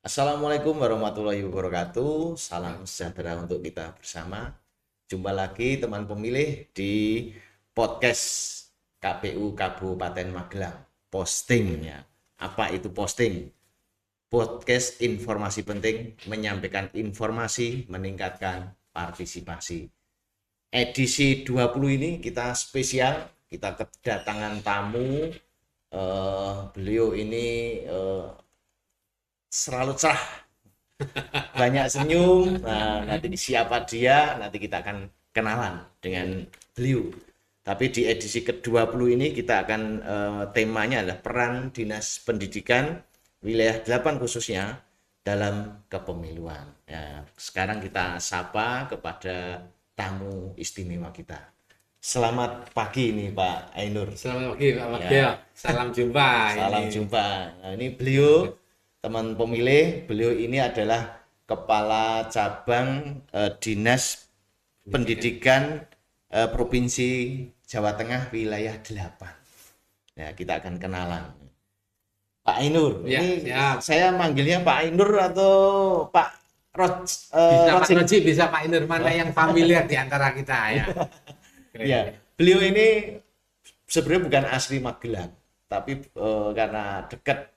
Assalamualaikum warahmatullahi wabarakatuh. Salam sejahtera untuk kita bersama. Jumpa lagi teman pemilih di podcast KPU Kabupaten Magelang. Posting ya. Apa itu posting? Podcast informasi penting, menyampaikan informasi, meningkatkan partisipasi. Edisi 20 ini kita spesial, kita kedatangan tamu. Beliau ini selalu cerah, banyak senyum. Nah, nanti siapa dia, nanti kita akan kenalan dengan beliau. Tapi di edisi ke-20 ini kita akan temanya adalah peran Dinas Pendidikan wilayah 8 khususnya dalam kepemiluan. Ya, sekarang kita sapa kepada tamu istimewa kita. Selamat pagi nih Pak Ainur. Selamat pagi Pak Bagio. Ya, Salam jumpa. salam jumpa. Nah, ini beliau teman pemilih, beliau ini adalah Kepala Cabang Dinas Pendidikan Provinsi Jawa Tengah wilayah 8. Ya, kita akan kenalan. Pak Ainur, Ya, ini siap. saya manggilnya Pak Ainur atau Pak Bisa Pak Rojik? Roji, bisa Pak Inur, mana yang familiar di antara kita ya. Ya, beliau ini sebenarnya bukan asli Magelang, tapi karena dekat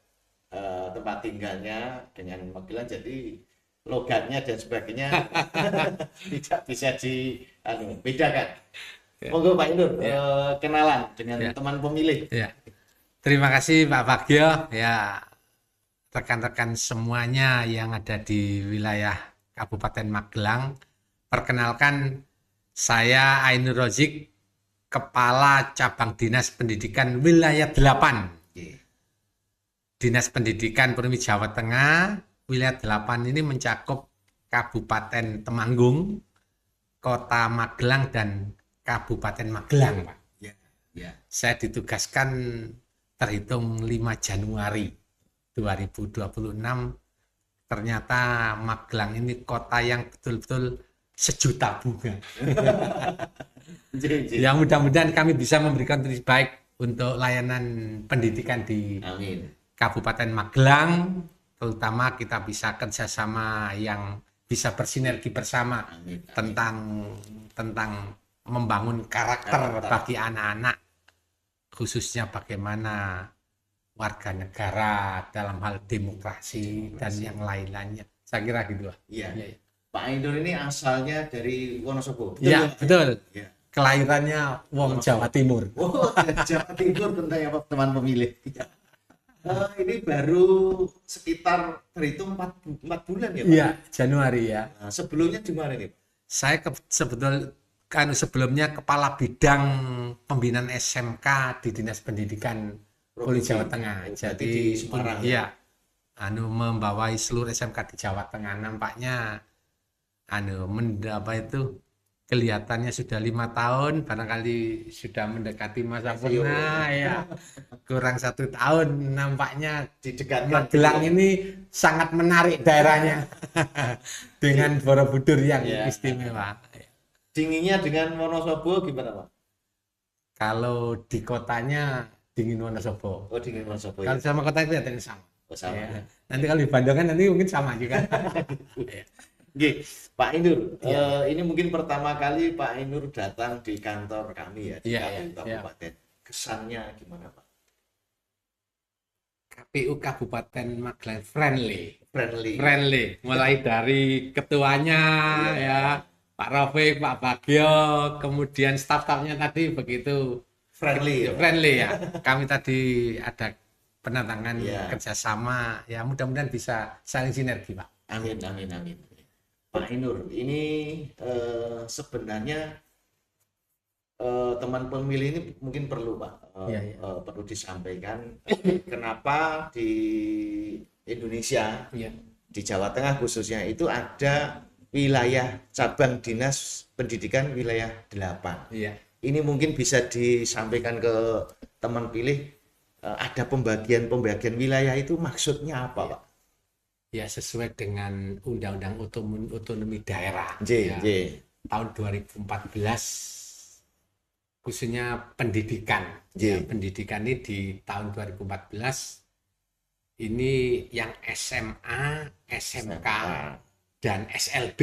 tempat tinggalnya dengan Magelang, jadi logatnya dan sebagainya tidak bisa bedakan. Monggo Pak Indur, kenalan dengan Ya. teman pemilih. Ya. Terima kasih Pak Bagio. Ya, rekan-rekan semuanya yang ada di wilayah Kabupaten Magelang. Perkenalkan, saya Ainur Rozik, Kepala Cabang Dinas Pendidikan Wilayah 8. Oke. Dinas Pendidikan Provinsi Jawa Tengah, wilayah 8 ini mencakup Kabupaten Temanggung, Kota Magelang, dan Kabupaten Magelang, Pak. Ya, ya. Saya ditugaskan terhitung 5 Januari 2026. Ternyata Magelang ini kota yang betul-betul sejuta bunga. Ya, mudah-mudahan kami bisa memberikan kontribusi baik untuk layanan pendidikan di Amin. Kabupaten Magelang, terutama kita bisa kerjasama yang bisa bersinergi bersama Amin. tentang membangun karakter bagi anak-anak, khususnya bagaimana warga negara dalam hal demokrasi dan yang lain-lainnya. Saya kira gitu. Iya. Ya, ya. Pak Aindur ini asalnya dari Wonosobo. Betul Ya, betul. Ya. Kelahirannya wong Jawa Timur. Oh, Jawa Timur tentunya ya Pak, teman pemilih. Ya. Ini baru sekitar terhitung 4 bulan ya Pak? Iya, Januari ya. Nah, sebelumnya di mana nih? Saya sebelumnya Kepala Bidang Pembinaan SMK di Dinas Pendidikan Provinsi Jawa Tengah. Berarti Jadi di Semarang. iya, membawai seluruh SMK di Jawa Tengah. Nampaknya kelihatannya sudah 5 tahun, barangkali sudah mendekati masa purna ya. Kurang 1 tahun, nampaknya Didekatkan Magelang ini sangat menarik daerahnya dengan Borobudur yang Ya. istimewa. dinginnya dengan Wonosobo gimana Pak? Kalau di kotanya dingin Wonosobo. Oh, dingin Wonosobo Kalau ya. sama kota kelihatannya sama. Oh, sama. Ya. Nanti kalau dibandingkan nanti mungkin sama juga. Ya. Oke, Pak Ainur, Iya. ini mungkin pertama kali Pak Ainur datang di kantor kami ya, di Iya, KPU iya. Kabupaten. Kesannya gimana Pak? KPU Kabupaten Magelang friendly. Friendly. Mulai dari ketuanya ya, Pak Rafiq, Pak Bagio, kemudian staf-stafnya tadi begitu Friendly ya, Pak? friendly ya. Kami tadi ada penantangan Iya. kerjasama, ya mudah-mudahan bisa saling sinergi, Pak. Amin, amin, amin. Pak Ainur, ini sebenarnya teman pemilih ini mungkin perlu Pak, Iya, iya. perlu disampaikan kenapa di Indonesia, Iya. di Jawa Tengah khususnya itu ada wilayah cabang dinas pendidikan wilayah 8. Iya. Ini mungkin bisa disampaikan ke teman pilih, ada pembagian wilayah itu maksudnya apa Pak? Ya, sesuai dengan Undang-Undang Otonomi Daerah J, ya, J. tahun 2014, khususnya pendidikan. J. Ya, pendidikan ini di tahun 2014 ini yang SMA, SMK, dan SLB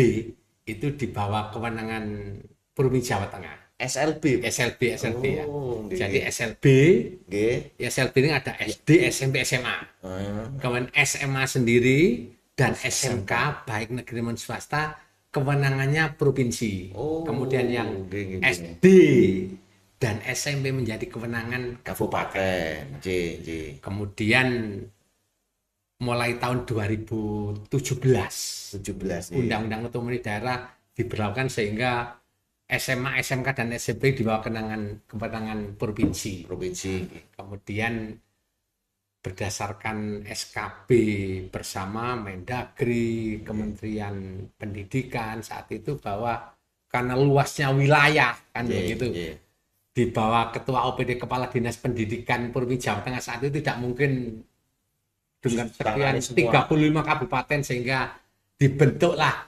itu di bawah kewenangan Provinsi Jawa Tengah. SLB. SLB ya. Oh, nggih. Jadi SLB, Nggih. SLB ini ada SD, SMP, SMA. Kemudian SMA sendiri dan SMK baik negeri maupun swasta kewenangannya provinsi. Oh, Kemudian yang nggih. SD dan SMP menjadi kewenangan kabupaten. Nggih. Kemudian mulai tahun 2017 17 Undang-Undang Otonomi Daerah diberlakukan sehingga SMA, SMK dan SMP di bawah kewenangan provinsi. Kemudian berdasarkan SKB bersama Mendagri, Kementerian Pendidikan saat itu bahwa karena luasnya wilayah kan begitu. Di bawah Ketua OPD Kepala Dinas Pendidikan Provinsi Jawa Tengah saat itu tidak mungkin dengan sekian 35 kabupaten sehingga dibentuklah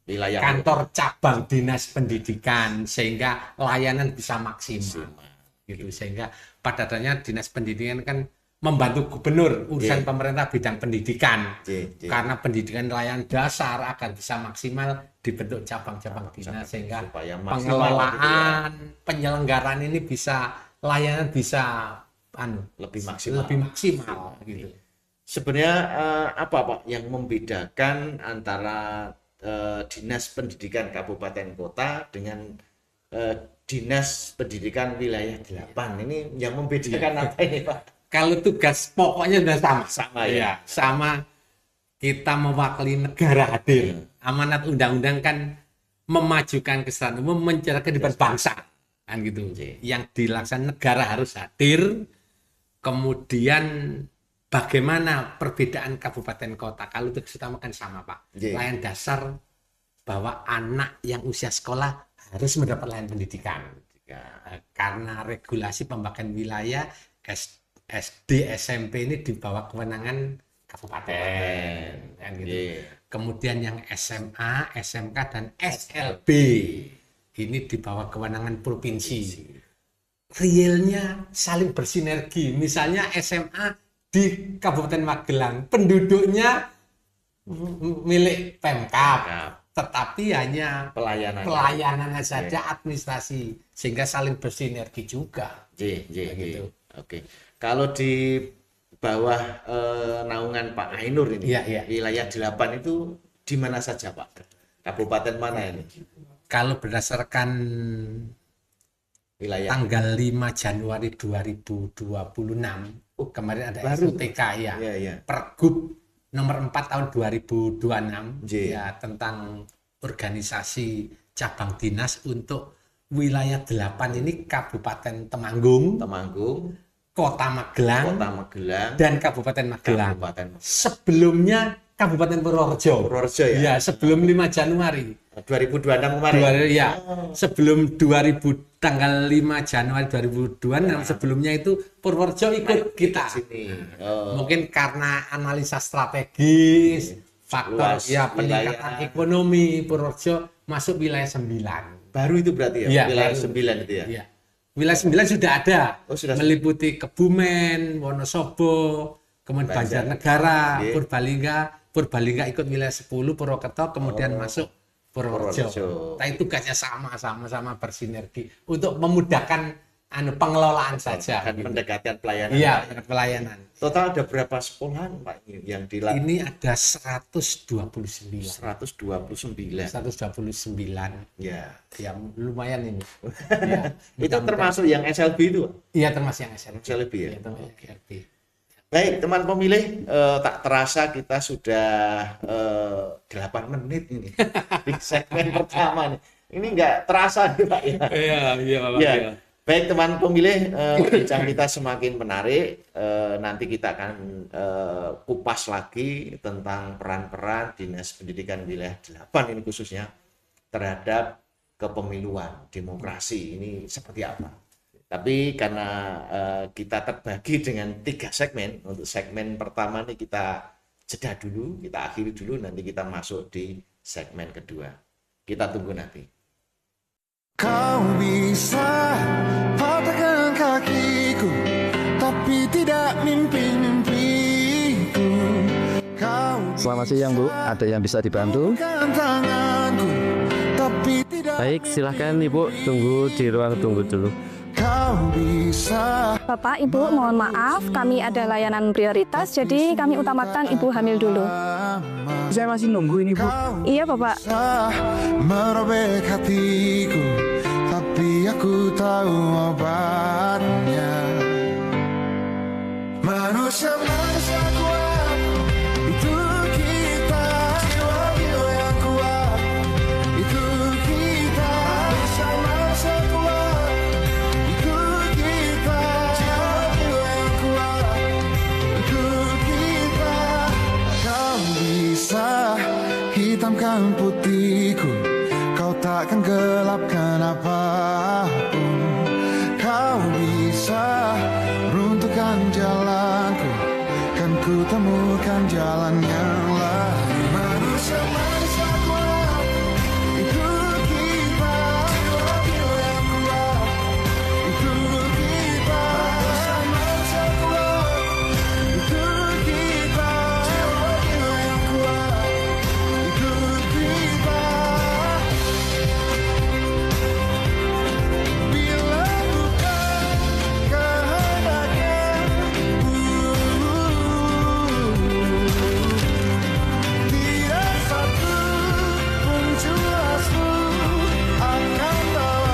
wilayah kantor cabang dinas pendidikan sehingga layanan bisa maksimal gitu. Sehingga pada dasarnya dinas pendidikan kan membantu gubernur urusan pemerintah bidang pendidikan karena pendidikan layanan dasar agar bisa maksimal dibentuk cabang-cabang dinas sehingga pengelolaan penyelenggaraan ini bisa layanan bisa lebih maksimal gitu. Sebenarnya apa Pak yang membedakan antara Dinas Pendidikan Kabupaten Kota dengan Dinas Pendidikan Wilayah 8 ini yang membedakan apa ini Pak? Kalau tugas pokoknya sudah sama ya. Sama kita mewakili negara hadir. Amanat undang-undang kan memajukan kesejahteraan umum, mencerdaskan kehidupan bangsa kan gitu. Yang dilaksanakan negara harus hadir. Kemudian bagaimana perbedaan kabupaten kota? Kalau tugas utama kan sama Pak. Layanan dasar bahwa anak yang usia sekolah harus mendapat layanan pendidikan. Karena regulasi pembagian wilayah SD, SMP ini di bawah kewenangan kabupaten. Kan gitu. Kemudian yang SMA, SMK dan SLB ini di bawah kewenangan provinsi. Realnya saling bersinergi. Misalnya SMA di Kabupaten Magelang penduduknya milik Pemkab, tetapi hanya pelayanan saja administrasi sehingga saling bersinergi juga. Gitu. Oke. Kalau di bawah naungan Pak Ainur ini wilayah 8 itu di mana saja Pak? Kabupaten mana ini? Kalau berdasarkan wilayah tanggal 5 Januari 2026 kemarin ada SOTK Pergub nomor 4 tahun 2026 ya tentang organisasi cabang dinas untuk wilayah 8 ini Kabupaten Temanggung, Kota Magelang, dan Kabupaten Magelang. Sebelumnya Kabupaten Purworejo ya sebelum 5 Januari 2026 kemarin. Sebelum tanggal 5 Januari 2026 sebelumnya itu Purworejo ikut kita. Mungkin karena analisa strategis, faktor peningkatan ekonomi Purworejo masuk wilayah 9. Baru itu berarti wilayah 9 itu ya. Wilayah 9 sudah ada. Meliputi Kebumen, Wonosobo, kemudian Banjarnegara, Purbalingga ikut wilayah 10, Purwokerto kemudian masuk Purworejo. Tapi tugasnya sama-sama bersinergi untuk memudahkan pengelolaan saja. Pendekatan pelayanan. Iya, pelayanan. Total ada berapa sekolahan Pak yang dilakukan? Ini ada 129. 129. Ya, lumayan ini. Itu termasuk yang SLB itu? Iya, termasuk yang SLB ya. Baik, teman pemilih, tak terasa kita sudah 8 menit ini di segmen pertama nih. Ini nggak terasa nih Pak ya. Iya, Pak. Baik, teman pemilih, bincang kita semakin menarik. Nanti kita akan kupas lagi tentang peran-peran Dinas Pendidikan Wilayah 8 ini khususnya terhadap kepemiluan, demokrasi ini seperti apa. Tapi karena kita terbagi dengan 3 segmen, untuk segmen pertama nih kita jeda dulu, kita akhiri dulu, nanti kita masuk di segmen kedua. Kita tunggu nanti. Kau bisa patahkan kakiku, tapi tidak mimpi-mimpiku. Selamat siang Bu, ada yang bisa dibantu? Tanganku, tapi tidak Baik, silahkan Ibu tunggu di ruang tunggu dulu. kau bisa. Bapak, Ibu, mohon maaf, kami ada layanan prioritas, jadi kami utamakan Ibu hamil dulu. Saya masih nunggu ini Bu. Iya, Bapak. Merobek hatiku, tapi aku tahu obatnya. Manusia kuat, itu kita. Jiwa yang kuat, itu kita. Manusia kuat, itu kita. Jiwa yang kuat, itu kita. Kau bisa hitamkan putihku, kau takkan gelapkan apapun. Kau bisa runtuhkan jalanku, kan ku temukan jalan yang lain. Manusia kuat, itu kita. Jiwa yang kuat, itu kita. Manusia kuat, itu kita. Jiwa yang kuat, itu kita. Bila bukan kehendaknya, tidak satu pun jelasmu akan bawa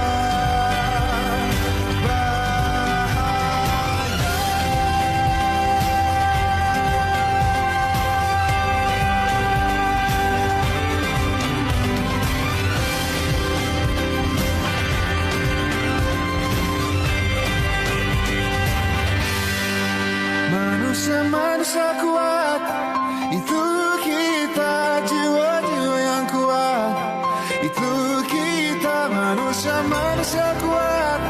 bahaya. Manusia kuat, itu kita. Jiwa-jiwa yang kuat, itu kita. Manusia kuat,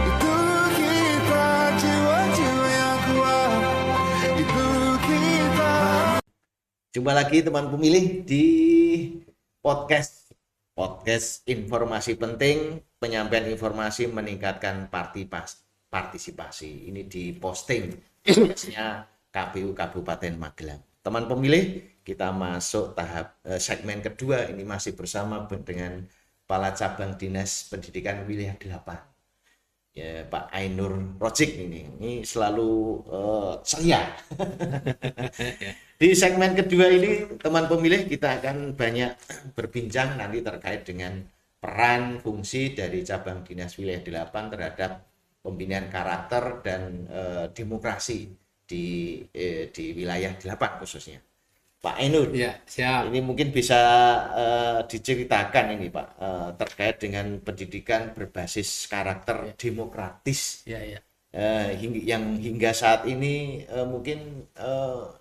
itu kita. Jiwa-jiwa yang kuat, itu kita. Jumpa lagi teman pemilih di podcast informasi penting, penyampaian informasi meningkatkan partisipasi. Ini diposting biasanya KPU Kabupaten Magelang. Teman pemilih, kita masuk tahap segmen kedua. Ini masih bersama dengan Kepala Cabang Dinas Pendidikan Wilayah 8. Ya, Pak Ainur Rojik ini selalu ceria. Di segmen kedua ini, teman pemilih, kita akan banyak berbincang nanti terkait dengan peran fungsi dari Cabang Dinas Wilayah 8 terhadap pembinaan karakter dan demokrasi di wilayah 8 khususnya. Pak Ainur, Ya, siap. ini mungkin bisa diceritakan ini Pak terkait dengan pendidikan berbasis karakter demokratis Ya, ya. yang hingga saat ini mungkin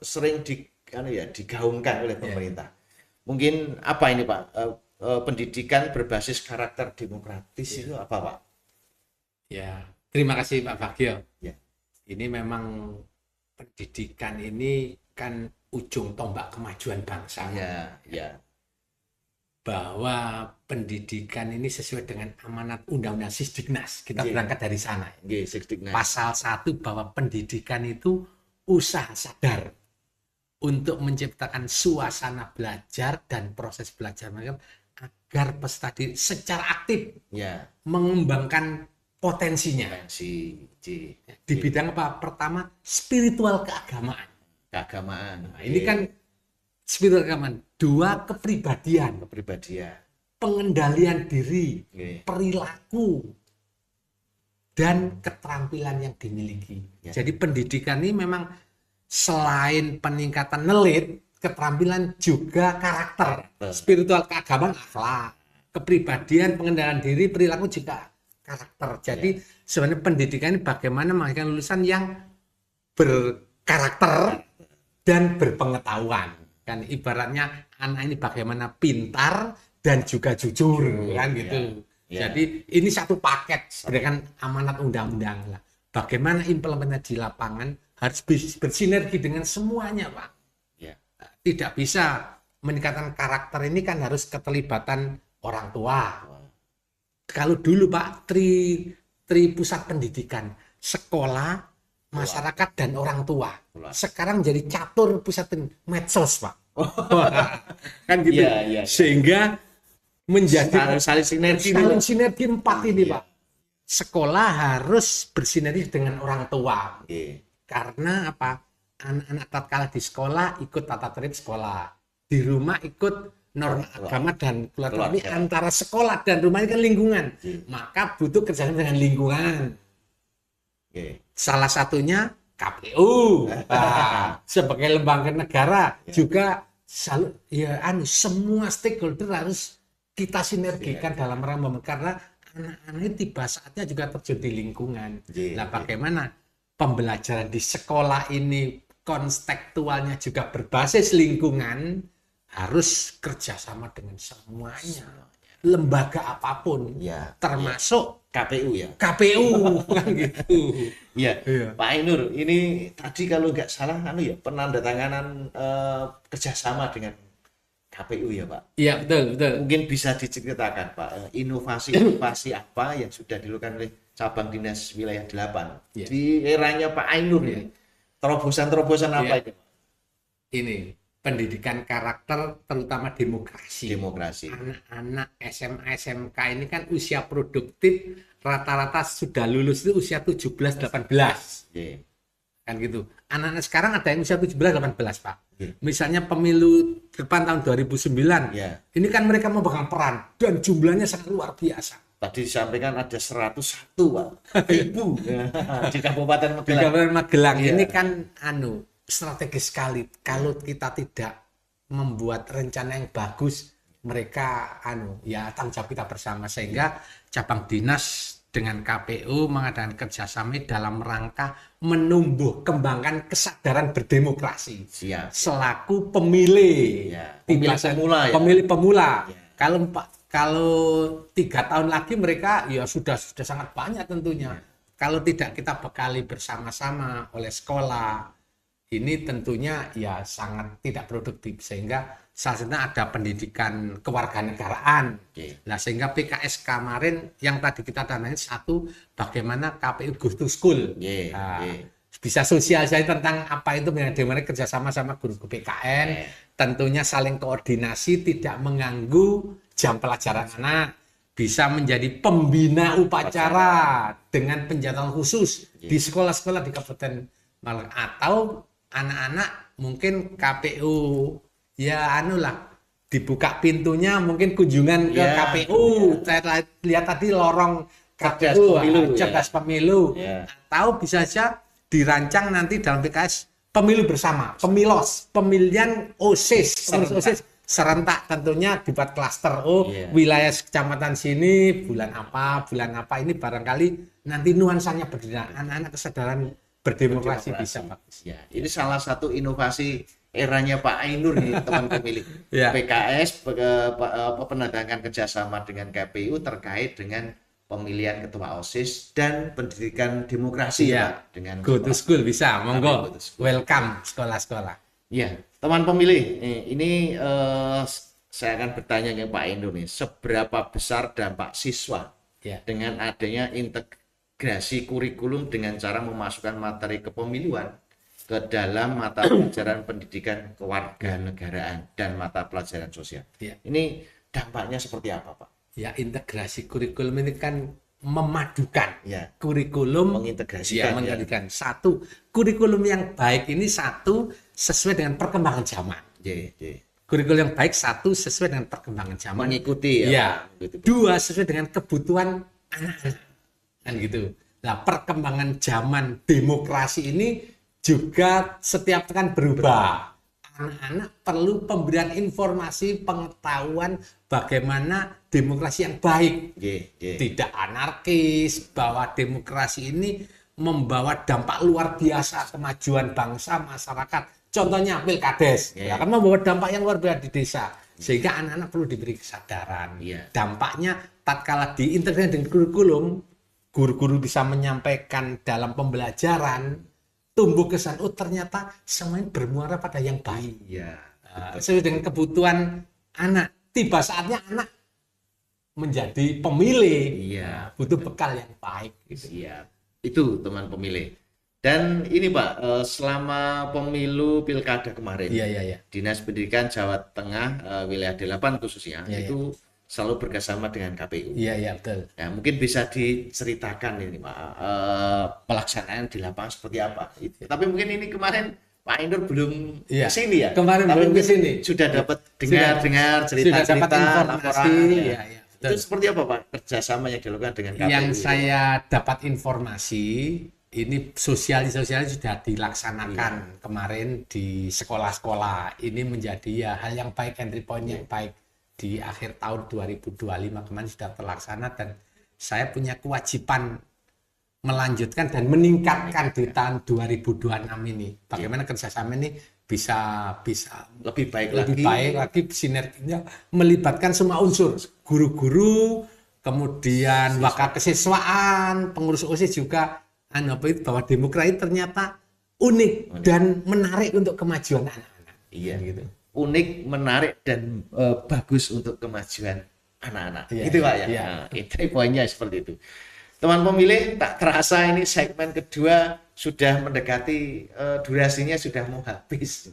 sering digaungkan oleh pemerintah. Mungkin apa ini Pak pendidikan berbasis karakter demokratis itu apa Pak? Ya, terima kasih Pak Bagio. Ya. Ini memang pendidikan ini kan ujung tombak kemajuan bangsa. Ya. Bahwa pendidikan ini sesuai dengan amanat Undang-Undang Sisdiknas. Kita Iya. berangkat dari sana. Nggih, Sisdiknas. Pasal 1 bahwa pendidikan itu usaha sadar untuk menciptakan suasana belajar dan proses belajar mereka agar peserta didik secara aktif Ya, mengembangkan potensinya. Di bidang apa? Pertama, spiritual keagamaan. keagamaan. Nah, ini kan spiritual keagamaan. 2, kepribadian, pengendalian diri, Oke. perilaku, dan keterampilan yang dimiliki. Ya. Jadi pendidikan ini memang selain peningkatan nelit, keterampilan juga karakter. Spiritual keagamaan, akhlak, kepribadian, pengendalian diri, perilaku juga karakter. Jadi sebenarnya pendidikan ini bagaimana menghasilkan lulusan yang berkarakter dan berpengetahuan. Kan ibaratnya anak ini bagaimana pintar dan juga jujur, kan gitu. Ya. Jadi ini satu paket berdasarkan amanat undang-undang lah. Bagaimana implementasi di lapangan harus bersinergi dengan semuanya, Pak. Ya. Tidak bisa meningkatkan karakter ini kan harus keterlibatan orang tua. Kalau dulu Pak, tri pusat pendidikan, sekolah, masyarakat dan orang tua. Sekarang jadi catur pusat medsos, Pak. Kan gitu. Iya, iya. Sehingga menjadi saling sinergi saling nih. sinergi 4 ini, Iya. Pak. Sekolah harus bersinergi dengan orang tua. Iya. Karena apa? Anak-anak tatkala di sekolah ikut tata tertib sekolah. Di rumah ikut norma agama dan keluarga. Ini antara sekolah dan rumah ini kan lingkungan. Maka butuh kerjasama dengan lingkungan. Iya. Salah satunya KPU. Nah, sebagai lembaga negara juga semua stakeholder harus kita sinergikan dalam rangka karena anak-anak ini tiba saatnya juga terjun di lingkungan. Nah, bagaimana pembelajaran di sekolah ini kontekstualnya juga berbasis lingkungan, harus kerjasama dengan semuanya, lembaga apapun, Ya, termasuk KPU ya. KPU kan gitu. Iya, Iya. Pak Ainur, ini tadi kalau nggak salah penandatanganan kerjasama dengan KPU ya Pak. Iya, betul, betul. Mungkin bisa diceritakan Pak, inovasi-inovasi apa yang sudah dilakukan oleh cabang dinas wilayah 8 Iya. di eranya Pak Ainur ini. Terobosan-terobosan apa Iya. itu? Ini pendidikan karakter terutama demokrasi. Demokrasi. Anak-anak SMA SMK ini kan usia produktif rata-rata sudah lulus itu usia 17-18 Iya. kan gitu. Anak-anak sekarang ada yang usia 17-18 Pak. Iya. Misalnya pemilu depan tahun 2009. Iya. Ini kan mereka memegang peran dan jumlahnya sangat luar biasa. Tadi disampaikan ada 101 Pak. Ibu di Kabupaten Di Magelang. Kabupaten Magelang Iya. ini kan strategis sekali. Kalau kita tidak membuat rencana yang bagus, mereka tanggung jawab kita bersama, sehingga cabang dinas dengan KPU mengadakan kerjasama dalam rangka menumbuh kembangkan kesadaran berdemokrasi Siap. selaku pemilih. Ya, pemilih pemula ya. Pemilih pemula. Ya. Kalau 3 tahun lagi mereka ya sudah sangat banyak tentunya. Kalau tidak kita bekali bersama-sama oleh sekolah, ini tentunya ya sangat tidak produktif, sehingga salah satunya ada pendidikan kewarganegaraan. Nah, sehingga PKS kemarin yang tadi kita tanyain satu, bagaimana KPU Go to School. Bisa sosialisasi tentang apa itu bagaimana kerjasama sama guru PKN, tentunya saling koordinasi, tidak mengganggu jam pelajaran anak, bisa menjadi pembina upacara dengan penjadwalan khusus di sekolah-sekolah di Kabupaten Malang, atau anak-anak mungkin KPU dibuka pintunya mungkin kunjungan ke KPU. Saya lihat tadi lorong KPU cerdas pemilu, atau bisa saja dirancang nanti dalam PKS pemilu bersama, pemilihan OSIS serentak, tentunya dibuat klaster. Wilayah kecamatan sini bulan apa ini barangkali nanti nuansanya berbeda, anak-anak kesadaran berdemokrasi bisa bagus. Ya, ini salah satu inovasi eranya Pak Ainur nih, teman pemilih. Ya. PKS penandatangan kerjasama dengan KPU terkait dengan pemilihan ketua OSIS dan pendidikan demokrasi ya, Pak, dengan Go to School bisa, monggo. Go to School. Welcome sekolah-sekolah. Ya, teman pemilih, ini saya akan bertanya ke Pak Ainur nih, seberapa besar dampak siswa dengan adanya integrasi kurikulum dengan cara memasukkan materi kepemiluan ke dalam mata pelajaran pendidikan kewarganegaraan dan mata pelajaran sosial. Ini dampaknya seperti apa, Pak? Ya, integrasi kurikulum ini kan memadukan kurikulum, mengintegrasikan. Satu, kurikulum yang baik ini sesuai dengan perkembangan zaman. Kurikulum yang baik sesuai dengan perkembangan zaman. Mengikuti Dua, sesuai dengan kebutuhan anak-anak. Kan gitu. Nah, perkembangan zaman demokrasi ini juga setiap kan berubah. Anak-anak perlu pemberian informasi, pengetahuan bagaimana demokrasi yang baik. Tidak anarkis, bahwa demokrasi ini membawa dampak luar biasa kemajuan bangsa, masyarakat. Contohnya Pilkades, kan membawa dampak yang luar biasa di desa. Sehingga anak-anak perlu diberi kesadaran. Dampaknya tatkala diintegrasikan dengan kurikulum, guru-guru bisa menyampaikan dalam pembelajaran, tumbuh kesan, ternyata semuanya bermuara pada yang baik. Sesuai dengan kebutuhan anak. Tiba saatnya anak menjadi pemilih, butuh bekal yang baik. Itu teman pemilih. Dan ini Pak, selama pemilu pilkada kemarin, Iya, iya, iya. Dinas Pendidikan Jawa Tengah wilayah 8 khususnya Iya, itu selalu bekerjasama dengan KPU. Iya, iya, betul. Ya, mungkin bisa diceritakan ini Pak, pelaksanaan di lapangan seperti apa. Tapi mungkin ini kemarin Pak Ainur belum Iya. kesini ya. Kemarin Tapi belum mungkin kesini. sudah dapat Sudah dengar dapat cerita-cerita, informasi. laporan. Iya, iya, betul. Itu seperti apa Pak kerjasama yang dilakukan dengan KPU? Yang saya dapat informasi, ini sosialisasi sudah dilaksanakan kemarin di sekolah-sekolah. Ini menjadi ya hal yang baik, entry point yang baik di akhir tahun 2025 kemarin sudah terlaksana, dan saya punya kewajiban melanjutkan dan meningkatkan di tahun 2026 ini. Bagaimana kerjasama ini bisa lebih baik lebih lagi. baik lagi, sinerginya melibatkan semua unsur, guru-guru, kemudian wakil pengurus OSIS juga bahwa demokrasi ternyata unik dan menarik untuk kemajuan anak-anak. Iya, gitu. Unik, menarik dan bagus untuk kemajuan anak-anak. Iya, Gitu Pak ya. iya. Nah, itu poinnya seperti itu. Teman pemilih, tak terasa ini segmen kedua sudah mendekati durasinya sudah mau habis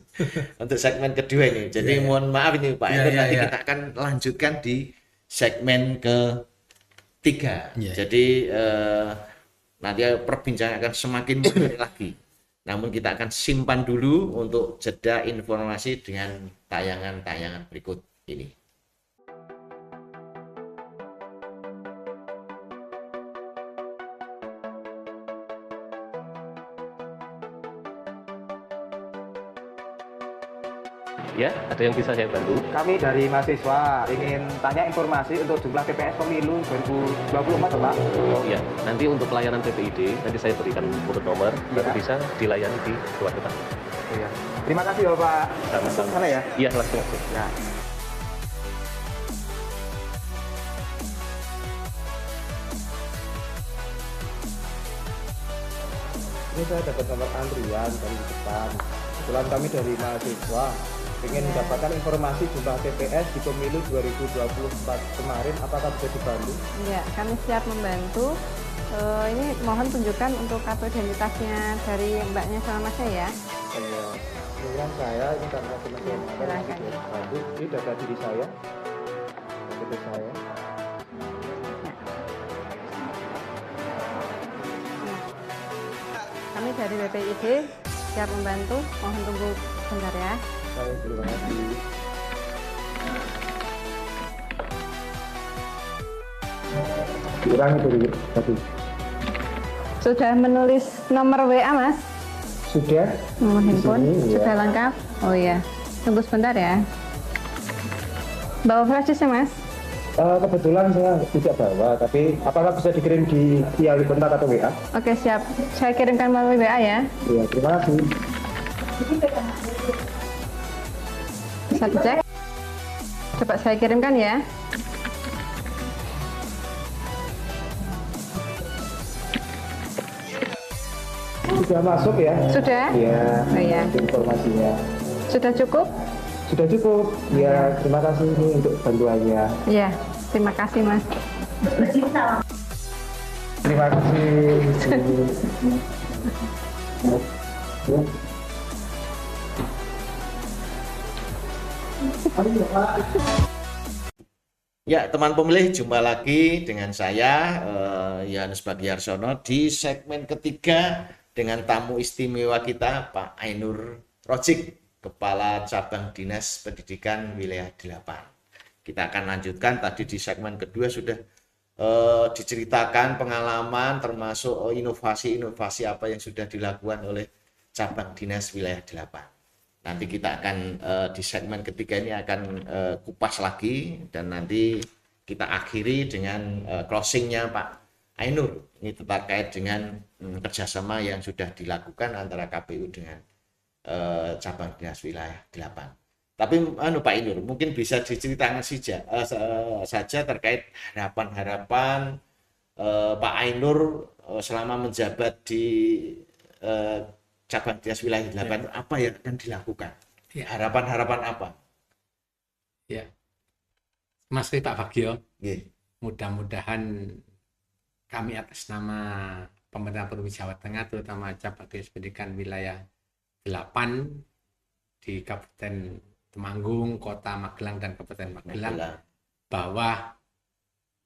untuk segmen kedua ini. Jadi mohon maaf ini Pak, Iya, itu iya, nanti iya. kita akan lanjutkan di segmen ketiga. Iya. Jadi nanti perbincangan akan semakin menarik lagi. Namun kita akan simpan dulu untuk jeda informasi dengan tayangan-tayangan berikut ini. Ya, ada yang bisa saya bantu? Kami dari mahasiswa ingin tanya informasi untuk jumlah TPS pemilu 2024, Pak. Oh iya, nanti untuk pelayanan PPID, nanti saya berikan urut nomor, nanti bisa dilayani di luar kota. Iya. Terima kasih ya, Pak. Sama-sama. Sana ya. Iya, langsung. Ya. Ini saya dapat nomor antrian dari depan. Kebetulan kami dari mahasiswa ingin mendapatkan informasi jumlah TPS di pemilu 2024 kemarin. Apakah bisa dibantu? Ya, kami siap membantu. Ini mohon tunjukkan untuk kartu identitasnya dari mbaknya sama masnya ya. Iya. Kemudian saya ini karena teman-teman silakan. bantu. Ini data diri saya. KTP saya. Kami dari BPID siap membantu. Mohon tunggu sebentar ya. Saya terima kasih. Diulangi dulu tadi. Sudah menulis nomor WA, Mas? Sudah? Nomor Di handphone sini, ya. sudah lengkap? Oh iya. Tunggu sebentar ya. Bawa flashdisk ya, Mas? Kebetulan saya tidak bawa, tapi apakah bisa dikirim di via kontak atau WA? Oke, siap. Saya kirimkan melalui WA ya. Iya, terima kasih. Bisa dicek. Coba saya kirimkan ya. Sudah masuk ya? Sudah? Iya. Oh iya. Informasinya. Sudah cukup? Sudah cukup. Ya, terima kasih ini untuk bantuannya. Iya. Terima kasih, Mas. Terima kasih. Ya, teman pemilih, jumpa lagi dengan saya, Yohanes Bagiyarsono, di segmen ketiga dengan tamu istimewa kita, Pak Ainur Rojik, Kepala Cabang Dinas Pendidikan Wilayah 8. Kita akan lanjutkan, tadi di segmen kedua sudah diceritakan pengalaman, termasuk inovasi-inovasi apa yang sudah dilakukan oleh Cabang Dinas Wilayah 8. Nanti kita akan di segmen ketiga ini akan kupas lagi, dan nanti kita akhiri dengan closingnya Pak Ainur. Ini terkait dengan kerjasama yang sudah dilakukan antara KPU dengan Cabang Dinas Wilayah 8. Tapi Pak Ainur, mungkin bisa diceritakan saja terkait harapan-harapan Pak Ainur selama menjabat di Cabang Dinas Wilayah 8, apa yang akan dilakukan? Ya. Harapan-harapan apa? Ya, Mas Pak Bagio, Nggih. mudah-mudahan kami atas nama pemerintah Provinsi Jawa Tengah, terutama cabang dinas pendidikan wilayah 8 di Kabupaten Temanggung, Kota Magelang dan Kabupaten Magelang, bahwa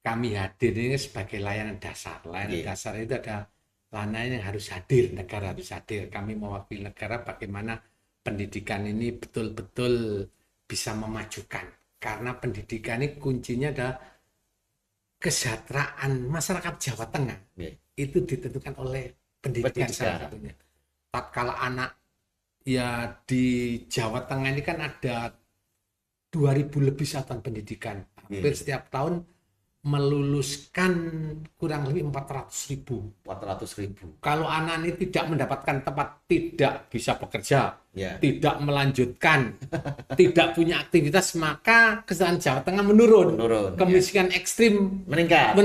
kami hadir ini sebagai layanan dasar. Layanan dasar itu ada layanan yang harus hadir, negara harus hadir. Kami mewakili negara bagaimana pendidikan ini betul-betul bisa memajukan. Karena pendidikan ini kuncinya adalah kesejahteraan masyarakat Jawa Tengah. Itu ditentukan oleh pendidikan salah satunya. Tatkala anak ya di Jawa Tengah ini kan ada 2.000 lebih satuan pendidikan. Hampir setiap tahun meluluskan kurang lebih 400.000. Kalau anak ini tidak mendapatkan tempat, tidak bisa bekerja, tidak melanjutkan, tidak punya aktivitas, maka kesejahteraan Jawa Tengah menurun. Kemiskinan ekstrim meningkat.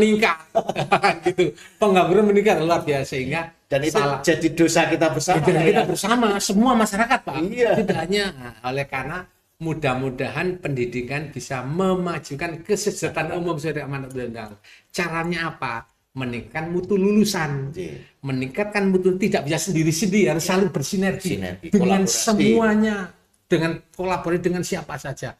Gitu. Pengangguran meningkat luar biasa, sehingga dan itu jadi dosa kita bersama. Kita bersama, semua masyarakat, Pak. Tidak hanya oleh karena mudah-mudahan pendidikan bisa memajukan kesejahteraan umum sesuai amanat undang-undang. Caranya apa? Meningkatkan mutu lulusan, meningkatkan mutu, tidak bisa sendiri-sendiri, harus saling bersinergi dengan semuanya, dengan kolaborasi dengan siapa saja,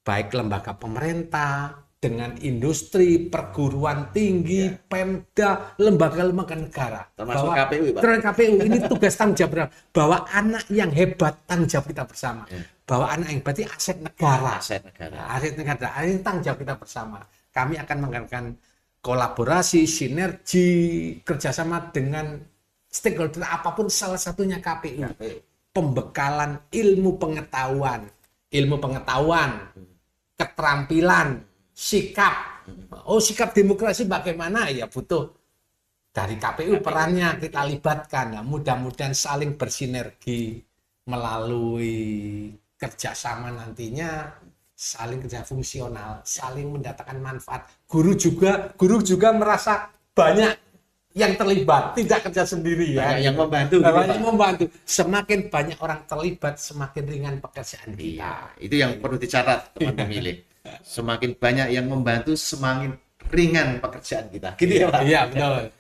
baik lembaga pemerintah, dengan industri, perguruan tinggi, Pemda, lembaga-lembaga negara, termasuk KPU, Pak. KPU ini tugas tanggung jawab, bahwa anak yang hebat tanggung jawab kita bersama. Bahwa anak yang berarti aset negara. Aset negara. Ini tanggung jawab kita bersama. Kami akan mengadakan kolaborasi, sinergi, kerjasama dengan stakeholder apapun, salah satunya KPU. Pembekalan ilmu pengetahuan, keterampilan, sikap. Sikap demokrasi bagaimana? Ya butuh dari KPU perannya kita libatkan. Nah, mudah-mudahan saling bersinergi melalui kerjasama nantinya, saling kerja fungsional, saling mendatangkan manfaat. Guru juga merasa banyak yang terlibat, tidak kerja sendiri ya. Yang membantu. Semakin banyak orang terlibat, semakin ringan pekerjaan kita. Itu yang perlu dicatat, teman pemilih. Semakin banyak yang membantu, semakin ringan pekerjaan kita. Gitu ya, Pak? Iya, betul.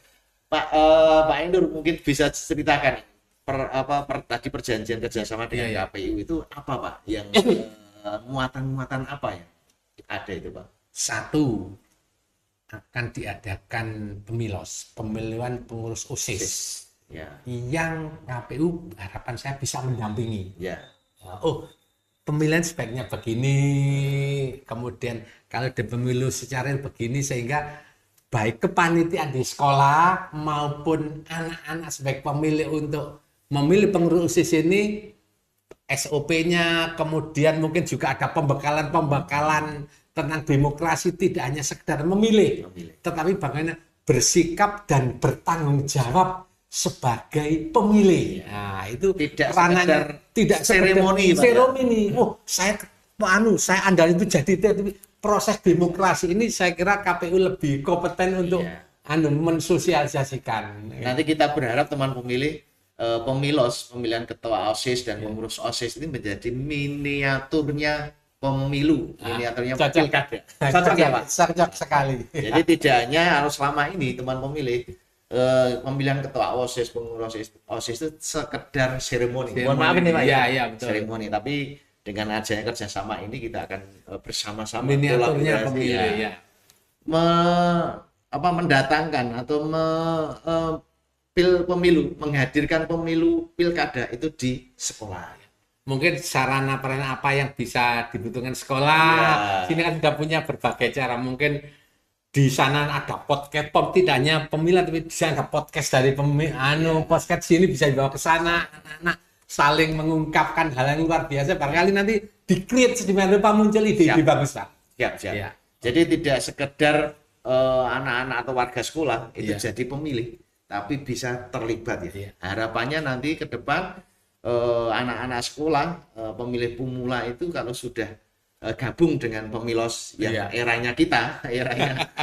Pak Endur mungkin bisa ceritakan tadi perjanjian kerjasama dengan KPU itu apa, Pak? Yang muatan-muatan apa ya ada itu, Pak? 1, akan diadakan pemilihan pengurus OSIS. Yang KPU harapan saya bisa mendampingi. Pemilihan sebaiknya begini, kemudian kalau ada pemilu secara begini, sehingga baik kepanitiaan di sekolah maupun anak-anak sebagai pemilih untuk memilih pengurus OSIS ini, SOP-nya, kemudian mungkin juga ada pembekalan tentang demokrasi, tidak hanya sekedar memilih, tetapi bagaimana bersikap dan bertanggung jawab sebagai pemilih. Nah, itu tidak seremoni. Saya andal itu jadi proses demokrasi ini. Saya kira KPU lebih kompeten untuk mensosialisasikan. Nanti kita berharap teman pemilih pemilihan ketua OSIS dan pengurus OSIS ini menjadi miniaturnya pemilu, miniaturnya pilkada. Cocok ya, Pak? Cocok sekali. Jadi tidak hanya harus selama ini teman pemilih pemilihan ketua OSIS, pengurus OSIS itu sekedar seremoni. Mohon maaf ini, Pak. Iya, betul. Seremoni, tapi dengan adanya kerjasama ini kita akan bersama-sama miniaturnya pemilih mendatangkan atau menghadirkan pemilu pilkada itu di sekolah. Mungkin sarana prasarana apa yang bisa dibutuhkan sekolah. Sini kan sudah punya berbagai cara. Mungkin di sana ada podcast, tidak hanya pemilihan, tapi di sana ada podcast dari podcast sini bisa dibawa ke sana. Anak-anak saling mengungkapkan hal yang luar biasa. Barangkali nanti di-create sedemikian rupa muncul ide-ide bagus, Pak. Siap. Jadi tidak sekedar anak-anak atau warga sekolah itu jadi pemilih, tapi bisa terlibat ya. Harapannya nanti ke depan anak-anak sekolah, pemilih pemula itu kalau sudah gabung dengan pemilos yang eranya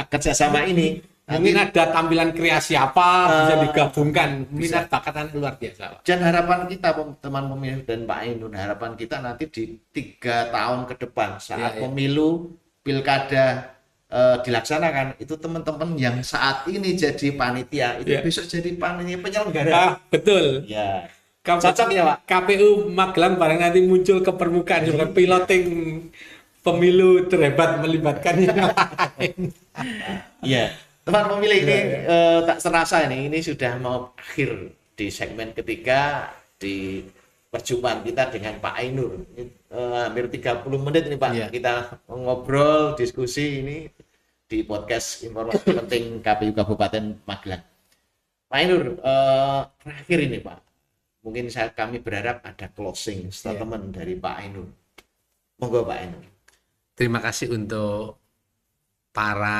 kerjasama ini, mungkin ada tampilan kreasi apa bisa digabungkan, minat bakatan luar biasa. Dan harapan kita teman pemilih dan Pak Ainun, harapan kita nanti di 3 tahun ke depan saat pemilu pilkada dilaksanakan, itu teman-teman yang saat ini jadi panitia itu besok jadi panitia penyelenggara. Betul. Ya. Cocok ya Pak. KPU Magelang barang nanti muncul ke permukaan juga piloting pemilu terhebat melibatkan yang lain. Iya, teman pemilih ini tak serasa ini sudah mau akhir di segmen ketiga di perjumpaan kita dengan Pak Ainur. Hampir 30 menit ini Pak, kita ngobrol, diskusi ini di podcast informasi penting KPU Kabupaten Magelang. Pak Ainur, terakhir ini Pak, mungkin kami berharap ada closing statement dari Pak Ainur. Monggo Pak Ainur. Terima kasih untuk para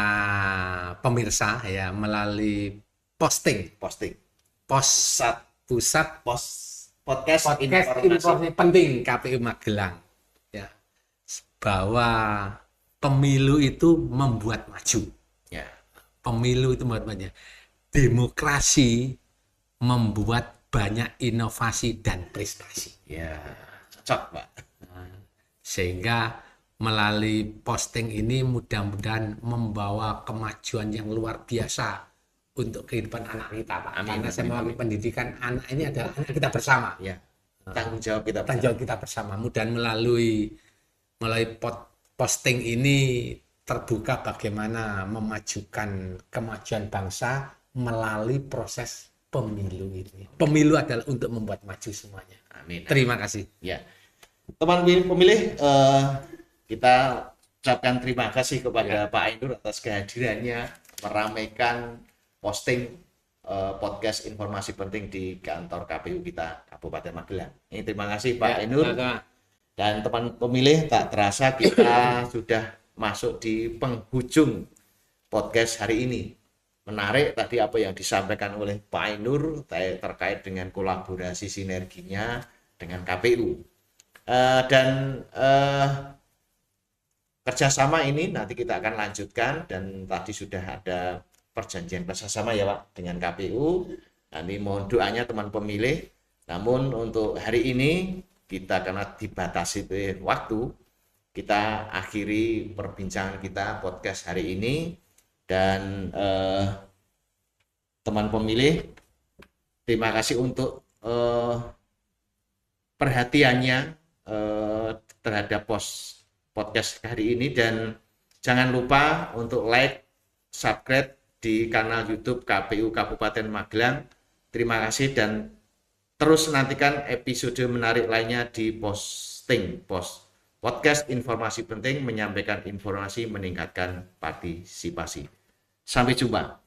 pemirsa ya melalui posting Pusat podcast informasi penting KPU Magelang ya, bahwa pemilu itu membuat maju ya. Pemilu itu membuat maju, demokrasi membuat banyak inovasi dan prestasi Ya, cocok Pak. Sehingga melalui posting ini mudah-mudahan membawa kemajuan yang luar biasa untuk kehidupan anak kita Pak. Karena saya melalui pendidikan anak ini adalah anak kita bersama. Ya. Tanggung jawab kita. Tanggung jawab kita bersama. Mudah melalui posting ini terbuka bagaimana memajukan kemajuan bangsa melalui proses pemilu ini. Pemilu adalah untuk membuat maju semuanya. Amin. Terima kasih. Ya. Teman pemilih, kita ucapkan terima kasih kepada Pak Ainur atas kehadirannya meramaikan posting podcast informasi penting di kantor KPU kita Kabupaten Magelang. Ini terima kasih Pak Ainur. Dan teman pemilih, tak terasa kita sudah masuk di penghujung podcast hari ini. Menarik tadi apa yang disampaikan oleh Pak Ainur terkait dengan kolaborasi sinerginya dengan KPU. Dan kerjasama ini nanti kita akan lanjutkan, dan tadi sudah ada perjanjian kerjasama ya Pak dengan KPU. Nanti mohon doanya teman pemilih. Namun untuk hari ini kita karena dibatasi waktu, kita akhiri perbincangan kita podcast hari ini. Dan teman pemilih, terima kasih untuk perhatiannya terhadap podcast hari ini, dan jangan lupa untuk like, subscribe di kanal YouTube KPU Kabupaten Magelang. Terima kasih, dan terus nantikan episode menarik lainnya di podcast informasi penting, menyampaikan informasi, meningkatkan partisipasi. Sampai jumpa.